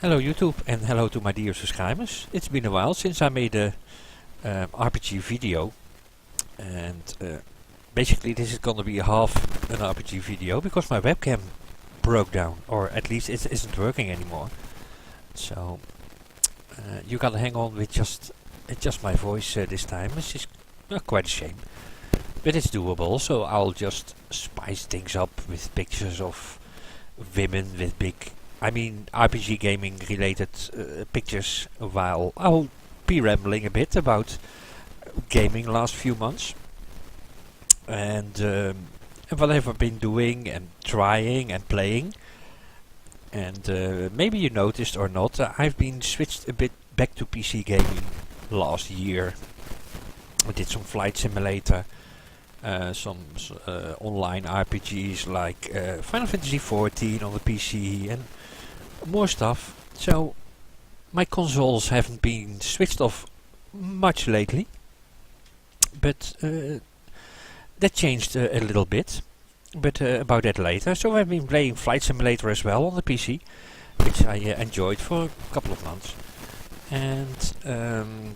Hello YouTube and hello to my dear subscribers. It's been a while since I made a RPG video, and basically this is gonna be half an RPG video because my webcam broke down, or at least it isn't working anymore. So you gotta hang on with just my voice this time, which is quite a shame. But it's doable, so I'll just spice things up with pictures of women with big, RPG gaming related pictures, while I'll be rambling a bit about gaming last few months and what I've been doing and trying and playing. And maybe you noticed or not, I've been switched a bit back to PC gaming last year. I did some Flight Simulator, some online RPGs like Final Fantasy XIV on the PC and more stuff. So my consoles haven't been switched off much lately, but that changed a little bit, but about that later. So I've been playing Flight Simulator as well on the PC, which I enjoyed for a couple of months. And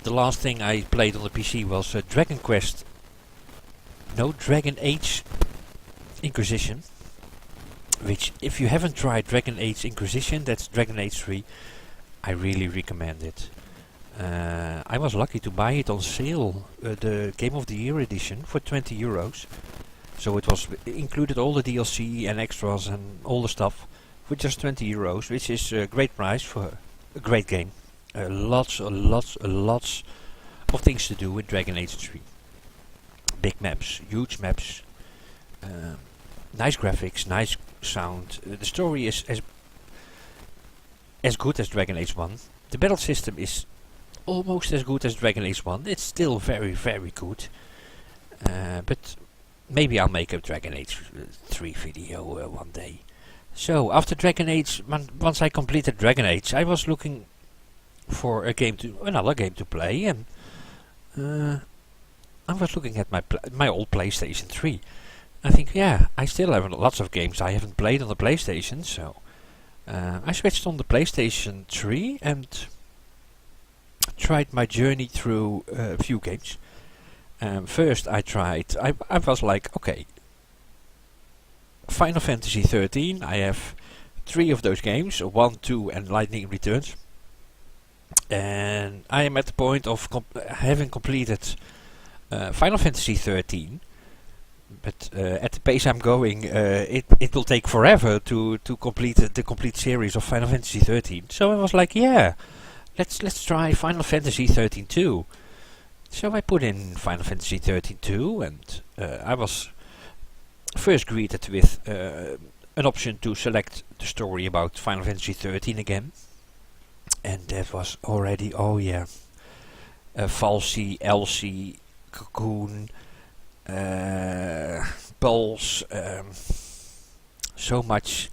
the last thing I played on the PC was Dragon Age Inquisition, which, if you haven't tried Dragon Age Inquisition, that's Dragon Age 3, I really recommend it. I was lucky to buy it on sale, the Game of the Year edition, for €20. So it was included all the DLC and extras and all the stuff for just €20, which is a great price for a great game. Lots of things to do with Dragon Age 3. Big maps, huge maps, nice graphics, nice sound. The story is as good as Dragon Age 1. The battle system is almost as good as Dragon Age 1. It's still very, very good. But maybe I'll make a Dragon Age 3 video one day. So after Dragon Age, once I completed Dragon Age, I was looking for another game to play, and I was looking at my old PlayStation 3. I think, yeah, I still have lots of games I haven't played on the PlayStation, so I switched on the PlayStation 3 and tried my journey through a few games. First I was like, okay, Final Fantasy XIII, I have 3 of those games, 1, 2 and Lightning Returns. And I am at the point of having completed Final Fantasy XIII, but at the pace I'm going, it will take forever to complete the complete series of Final Fantasy XIII. So I was like, yeah, let's try Final Fantasy XIII-2. So I put in Final Fantasy XIII-2, and I was first greeted with an option to select the story about Final Fantasy XIII again. And that was already, oh yeah, Falsy, Elsie, Cocoon, Pulse, so much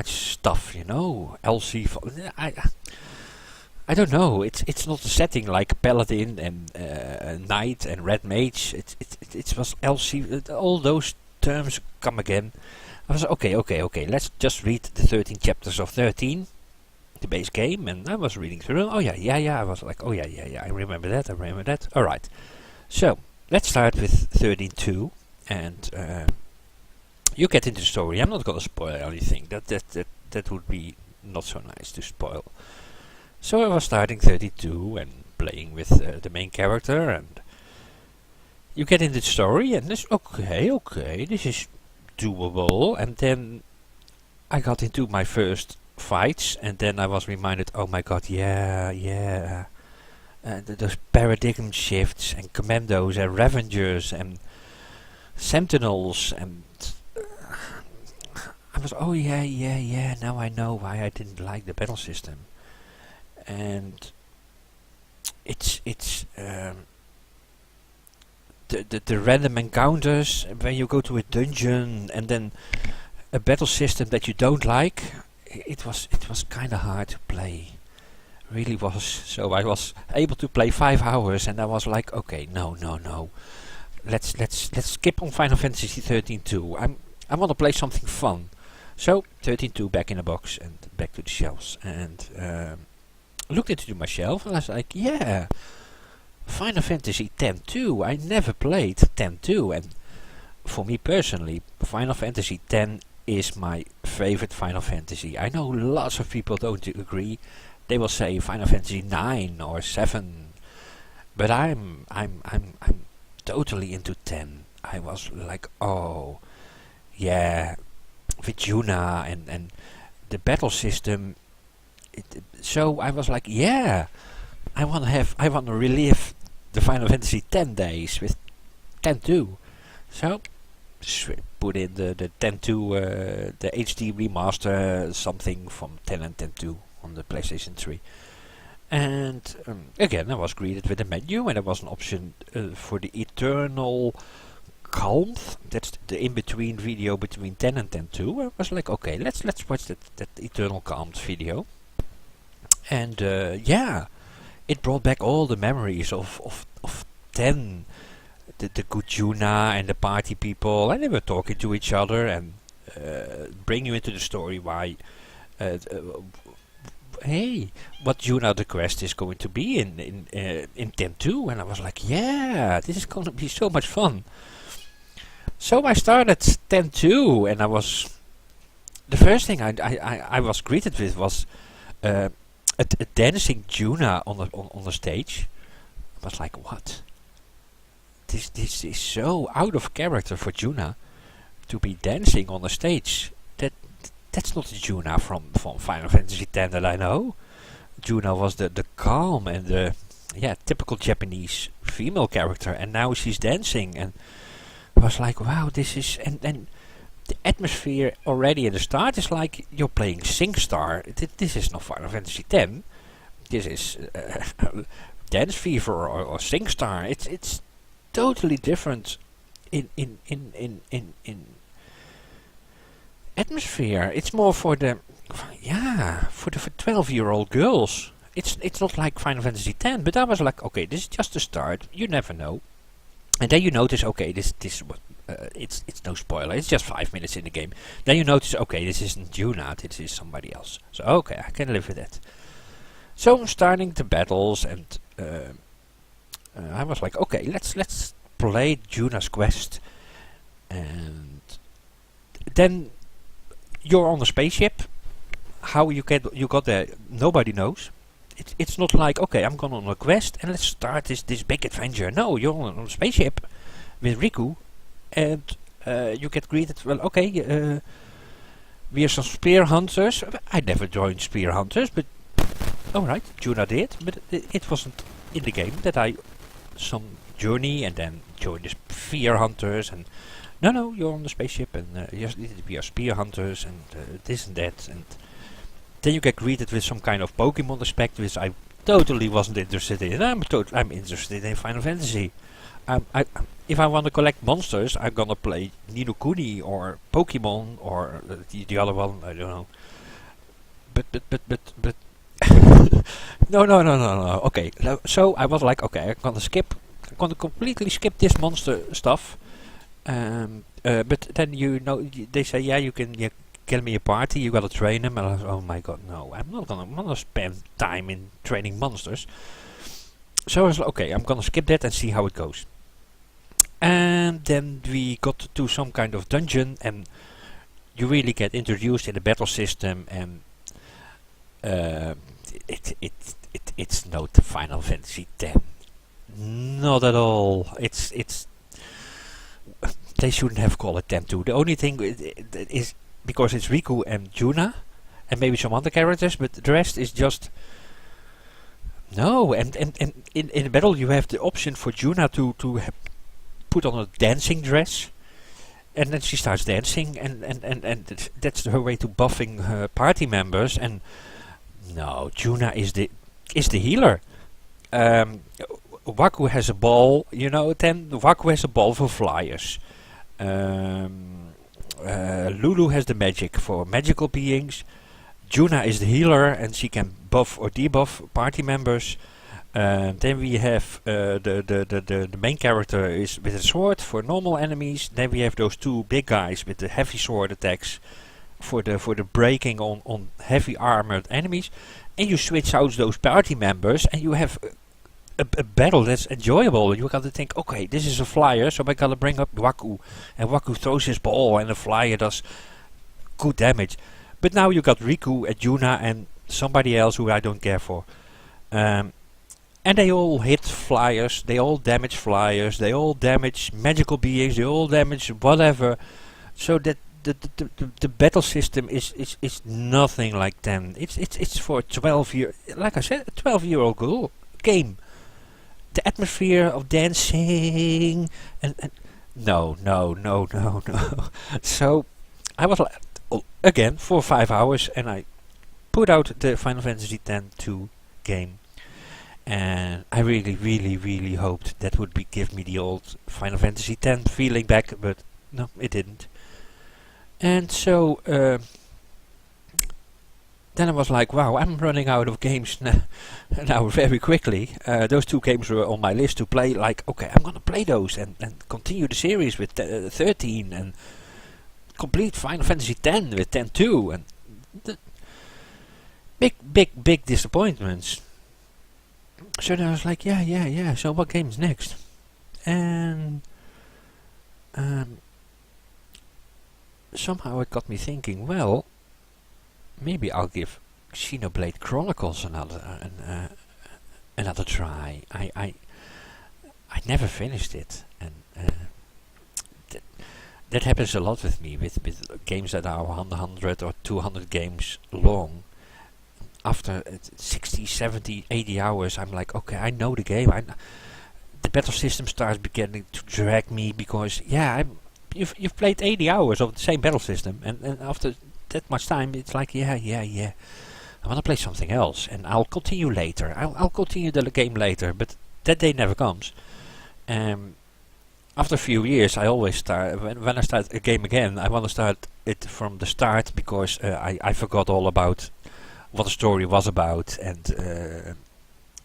stuff, you know. Elsie, I don't know. It's not a setting like Paladin and Knight and Red Mage. It was Elsie. All those terms come again. I was okay. Let's just read the 13 chapters of 13, the base game, and I was reading through. Oh yeah. I was like, oh yeah. I remember that. All right. So let's start with 13-2, and you get into the story. I'm not gonna spoil anything. That would be not so nice to spoil. So I was starting 32 and playing with the main character, and you get into the story, and this okay, this is doable. And then I got into my first fights, and then I was reminded, oh my god, yeah, those paradigm shifts and commandos and Ravengers and Sentinels, and I was, oh yeah, now I know why I didn't like the battle system. And it's the random encounters when you go to a dungeon, and then a battle system that you don't like. It was kind of hard to play, really was. So I was able to play 5 hours, and I was like, okay, no, let's skip on Final Fantasy XIII-2. I want to play something fun. So 13.2 back in the box and back to the shelves, and looked into my shelf and I was like, yeah, Final Fantasy X-2. I never played X-2, and for me personally, Final Fantasy X is my favorite Final Fantasy. I know lots of people don't agree. They will say Final Fantasy 9 or 7, but I'm totally into 10. I was like, oh, yeah, with Yuna and the battle system. So I was like, yeah, I want to relive the Final Fantasy X days with X-2. So put in the X-2, the HD remaster, something from 10 and X-2 on the PlayStation 3. And again, I was greeted with a menu, and there was an option for the Eternal Calm. That's the in-between video between 10 and X-2. I was like, okay, let's watch that Eternal Calm video. And yeah, it brought back all the memories of 10. The good Yuna and the party people, and they were talking to each other and bring you into the story why hey, what Yuna the quest is going to be in X-2. And I was like, yeah, this is going to be so much fun. So I started X-2, and the first thing I was greeted with was a dancing Yuna on the stage. I was like, what? This is so out of character for Yuna to be dancing on the stage. That's not the Yuna from Final Fantasy X that I know. Yuna was the calm and the typical Japanese female character, and now she's dancing, and I was like, wow, this is and the atmosphere already at the start is like you're playing SingStar. This is not Final Fantasy X. This is Dance Fever or SingStar. It's totally different in atmosphere. It's more for the 12-year-old girls. It's not like Final Fantasy X, but I was like, okay, this is just the start. You never know. And then you notice, okay, this it's no spoiler. It's just 5 minutes in the game. Then you notice, okay, this isn't Yuna. This is somebody else. So okay, I can live with that. So I'm starting the battles, and I was like, okay, let's play Yuna's quest, and then you're on a spaceship. How you got there, nobody knows. It's not like, okay, I'm going on a quest and let's start this big adventure. No, you're on a spaceship with Riku, and you get greeted. Well, okay, we are some spear hunters. I never joined spear hunters, but alright, Yuna did. But it wasn't in the game that I some journey and then joined the spear hunters. And no, you're on the spaceship, and we are spear hunters, and this and that, and then you get greeted with some kind of Pokemon aspect, which I totally wasn't interested in. I'm interested in Final Fantasy. If I want to collect monsters, I'm gonna play Ni no Kuni or Pokemon or the other one. I don't know. But no. Okay, so I was like, okay, I'm gonna completely skip this monster stuff. But then they say, yeah, you can kill me a party. You gotta train them. And I was, oh my god, no, I'm not gonna spend time in training monsters. So I was like, okay, I'm gonna skip that and see how it goes. And then we got to some kind of dungeon, and you really get introduced in the battle system, and it's not Final Fantasy X. Not at all. It's they shouldn't have called it X-2. The only thing is because it's Riku and Yuna and maybe some other characters, but the rest is just no. And in the battle you have the option for Yuna to put on a dancing dress, and then she starts dancing, and that's her way to buffing her party members. And no, Yuna is the healer. Waku has a ball, then Waku has a ball for flyers. Lulu has the magic for magical beings. Yuna is the healer, and she can buff or debuff party members. Then we have the main character is with a sword for normal enemies. Then we have those two big guys with the heavy sword attacks. for the braking on heavy armored enemies, and you switch out those party members, and you have a battle that's enjoyable. You gotta think, okay, this is a flyer, so I gotta bring up Waku, and Waku throws his ball, and the flyer does good damage. But now you got Riku and Yuna and somebody else who I don't care for. And they all hit flyers, they all damage flyers, they all damage magical beings, they all damage whatever. So that the battle system is nothing like 10. It's for a 12-year, like I said, a 12-year-old game. The atmosphere of dancing and no. So I was like, again for 5 hours, and I put out the Final Fantasy X-2 game. And I really hoped that would give me the old Final Fantasy X feeling back, but no, it didn't. And so then I was like, wow, I'm running out of games now very quickly. Those 2 games were on my list to play. Like, okay, I'm gonna play those and continue the series with 13 and complete Final Fantasy X with 10-2, and big disappointments. So then I was like, yeah, so what game's next? And somehow it got me thinking, well, maybe I'll give Xenoblade Chronicles another try. I never finished it, and that happens a lot with me, with games that are 100 or 200 games long. After 60, 70, 80 hours, I'm like, okay, I know the game. The battle system starts beginning to drag me because, you've played 80 hours of the same battle system, and after that much time, it's like, yeah, I want to play something else, and I'll continue later. I'll continue the game later, but that day never comes. After a few years, I always start, when I start a game again, I want to start it from the start, because I forgot all about what the story was about, and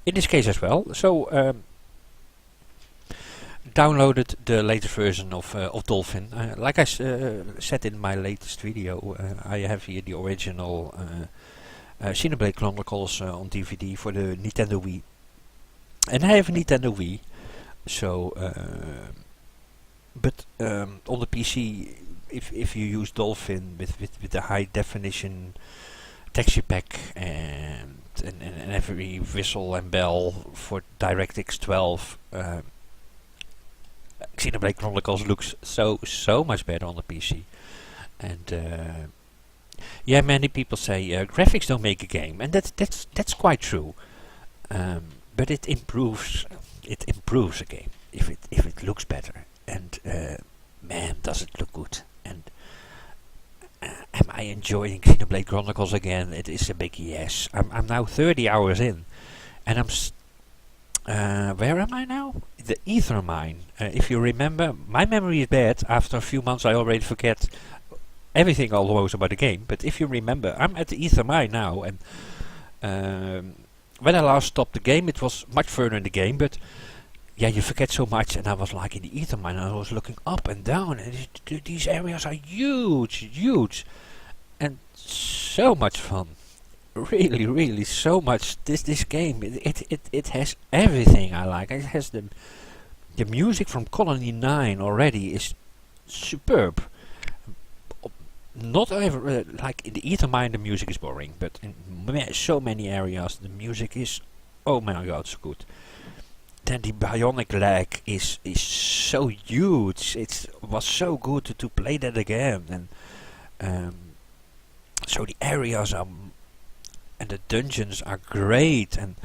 in this case as well. So downloaded the latest version of Dolphin. Like I said in my latest video, I have here the original Xenoblade Chronicles on DVD for the Nintendo Wii, and I have a Nintendo Wii. So, but on the PC, if you use Dolphin with the high definition texture pack and every whistle and bell for DirectX 12, Xenoblade Chronicles looks so much better on the PC. And many people say graphics don't make a game, and that's quite true. But it improves a game if it looks better. And man, does it look good. And am I enjoying Xenoblade Chronicles again? It is a big yes. I'm now 30 hours in, and where am I now? The Ether Mine. If you remember, my memory is bad. After a few months I already forget everything almost about the game. But if you remember, I'm at the Ether Mine now, and when I last stopped the game, it was much further in the game, but yeah, you forget so much. And I was like in the Ether Mine, and I was looking up and down, and these areas are huge, and so much fun. Really so much. This game, it has everything I like. It has the music from Colony 9 already is superb. Not ever like in the Ether Mine, the music is boring, but in so many areas the music is, oh my god, so good. Then the bionic leg is so huge. It was so good to play that again, and so the areas are and the dungeons are great, and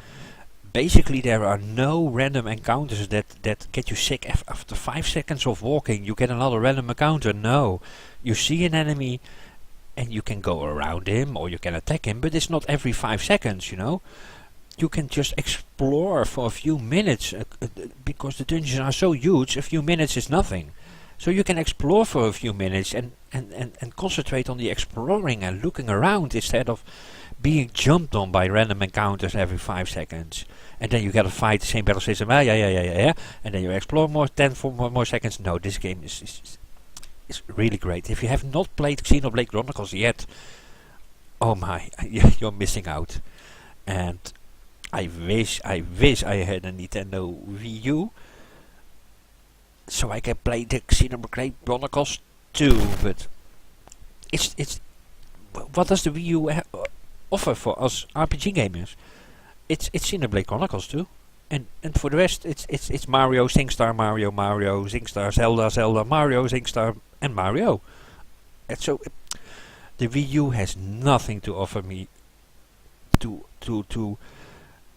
basically there are no random encounters that get you sick after 5 seconds of walking. You get another random encounter. No, you see an enemy and you can go around him or you can attack him, but it's not every 5 seconds, you know. You can just explore for a few minutes because the dungeons are so huge. A few minutes is nothing. So you can explore for a few minutes and concentrate on the exploring and looking around instead of being jumped on by random encounters every 5 seconds. And then you gotta fight the same battle system. Yeah. And then you explore more 10 more seconds. No, this game is is really great. If you have not played Xenoblade Chronicles yet, oh my, you're missing out. And I wish I had a Nintendo Wii U, so I can play the Xenoblade Chronicles 2. But it's what does the Wii U offer for us RPG gamers? It's Xenoblade Chronicles 2. And for the rest, it's Mario, SingStar, Mario, SingStar, Zelda, Mario, SingStar, and Mario. And so the Wii U has nothing to offer me to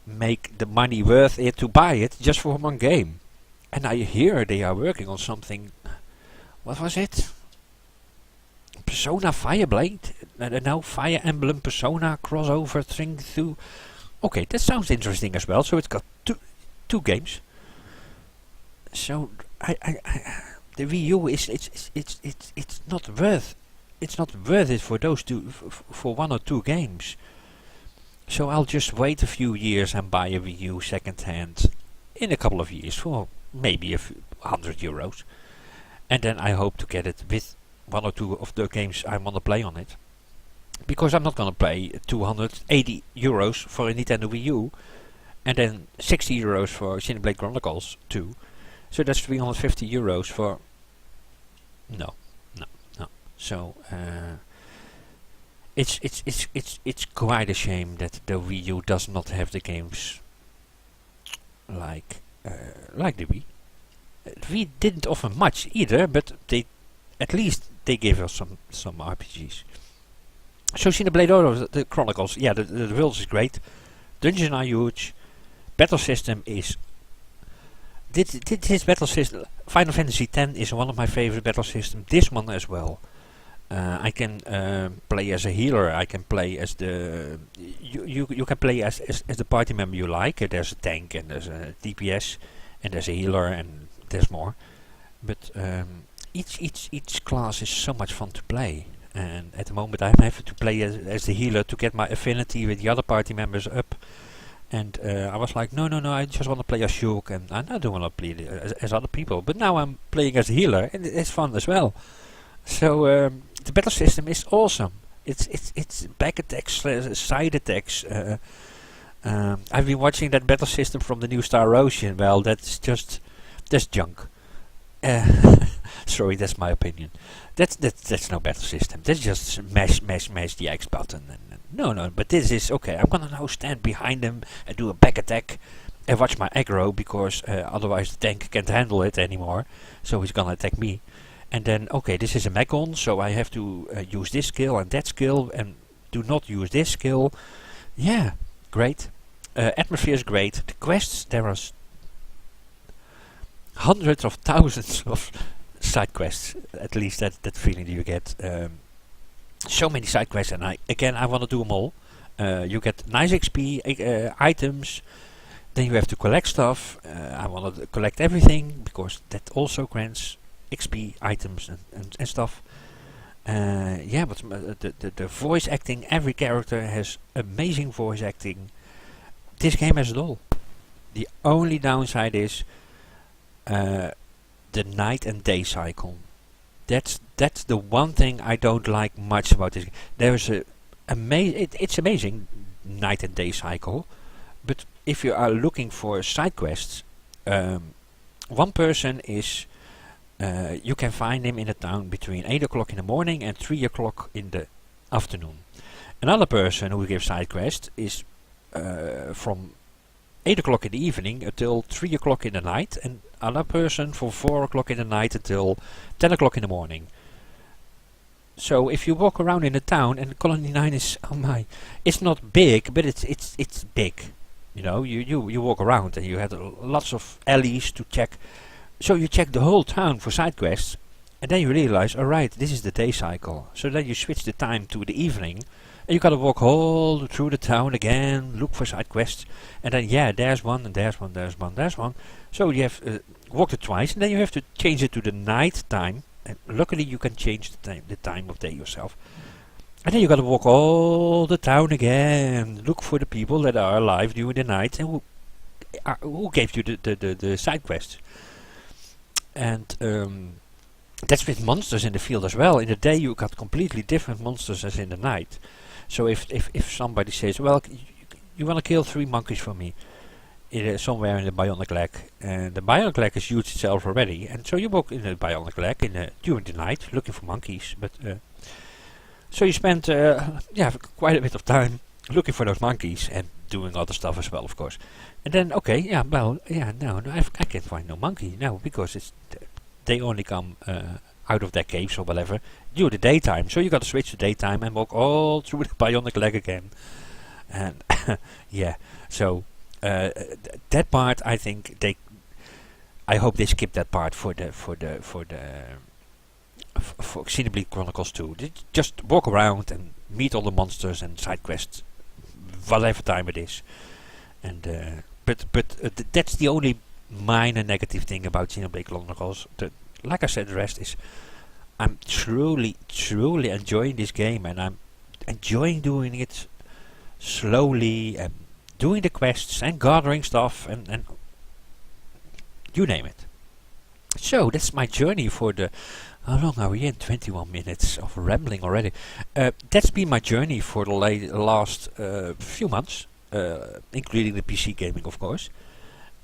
make the money worth it to buy it just for one game. And I hear they are working on something. What was it? Persona Fireblade? No, Fire Emblem Persona crossover thing through. Okay, that sounds interesting as well. So it's got two games. So the Wii U it's not worth it for those two for one or two games. So I'll just wait a few years and buy a Wii U second hand in a couple of years for maybe €100, and then I hope to get it with one or two of the games I want to play on it. Because I'm not going to pay €280 for a Nintendo Wii U and then €60 for Xenoblade Chronicles 2. So that's €350 for... No. So it's quite a shame that the Wii U does not have the games like the Wii. Wii didn't offer much either, but at least they gave us some RPGs. So Xenoblade the Chronicles, yeah, the world is great. Dungeons are huge. Battle system is... This battle system... Final Fantasy X is one of my favorite battle systems. This one as well. I can play as a healer. I can play as the... You can play as the party member you like. There's a tank and there's a DPS and there's a healer and there's more. But each class is so much fun to play. And at the moment I'm having to play as the healer to get my affinity with the other party members up. And I was like, no, I just want to play as Shulk, and I don't want to play as other people. But now I'm playing as a healer, and it's fun as well. So the battle system is awesome. It's back attacks, side attacks. I've been watching that battle system from the new Star Ocean. Well, that's junk. Sorry, that's my opinion. That's no battle system. That's just mash the X button. No, but this is okay. I'm gonna now stand behind them and do a back attack and watch my aggro, because otherwise the tank can't handle it anymore. So he's gonna attack me. And then, okay, this is a Megon, so I have to use this skill and that skill, and do not use this skill. Yeah, great. Atmosphere is great. The quests, there are hundreds of thousands of side quests. At least that feeling you get. So many side quests, and I want to do them all. You get nice XP, items, then you have to collect stuff. I want to collect everything, because that also grants XP, items and stuff. Yeah, but the voice acting, every character has amazing voice acting. This game has it all. The only downside is the night and day cycle. That's the one thing I don't like much about this. There's it's amazing night and day cycle, but if you are looking for side quests, one person is you can find him in a town between 8 o'clock in the morning and 3 o'clock in the afternoon. Another person who gives side quests is from 8 o'clock in the evening until 3 o'clock in the night, and another person from 4 o'clock in the night until 10 o'clock in the morning. So if you walk around in a town, and Colony 9 is, oh my, it's not big, but it's big. You know, you walk around and you have lots of alleys to check. So you check the whole town for side quests, and then you realize, alright, this is the day cycle. So then you switch the time to the evening, and you gotta walk all through the town again, look for side quests, and then yeah, there's one, and there's one. So you have walked it twice, and then you have to change it to the night time. And luckily you can change the time of day yourself. And then you gotta walk all the town again, look for the people that are alive during the night and who gave you the side quests. And That's with monsters in the field as well. In the day you got completely different monsters as in the night. So if somebody says, well, you want to kill 3 monkeys for me, somewhere in the bionic leg, and the bionic leg is used itself already, and so you walk in the bionic leg during the night looking for monkeys. But so you spend quite a bit of time looking for those monkeys and doing other stuff as well, of course. And then no, I can't find no monkey now because they only come out of their caves or whatever during the daytime. So you got to switch to daytime and walk all through the bionic leg again. And yeah, so that part I think I hope they skip that part for Xenoblade Chronicles 2. They just walk around and meet all the monsters and side quests, whatever time it is. And but that's the only minor negative thing about Xenoblade Chronicles. Like I said, the rest is I'm truly enjoying this game, and I'm enjoying doing it slowly and doing the quests and gathering stuff and you name it. So that's my journey for how long are we in? 21 minutes of rambling already. That's been my journey for the last few months, including the PC gaming, of course.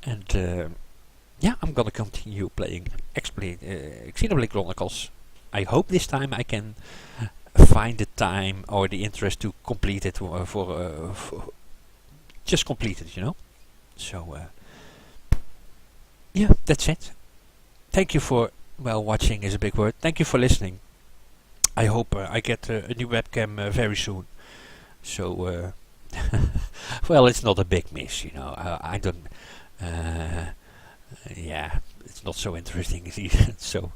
And I'm gonna continue playing Xenoblade Chronicles. I hope this time I can find the time or the interest to complete it for just complete it, So that's it. Thank you for watching is a big word. Thank you for listening. I hope I get a new webcam very soon. So it's not a big miss, I don't. It's not so interesting. So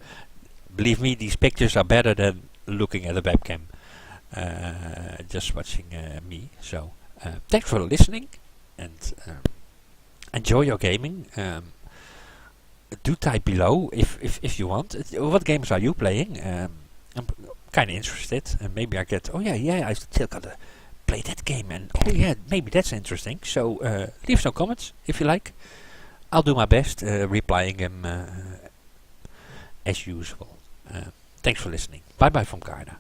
believe me, these pictures are better than looking at a webcam. Just watching me. So thanks for listening and enjoy your gaming. Do type below if you want. What games are you playing? I'm kind of interested, and maybe I get. I still gotta play that game, and maybe that's interesting. So leave some comments if you like. I'll do my best replying them as usual. Thanks for listening. Bye bye from Garda.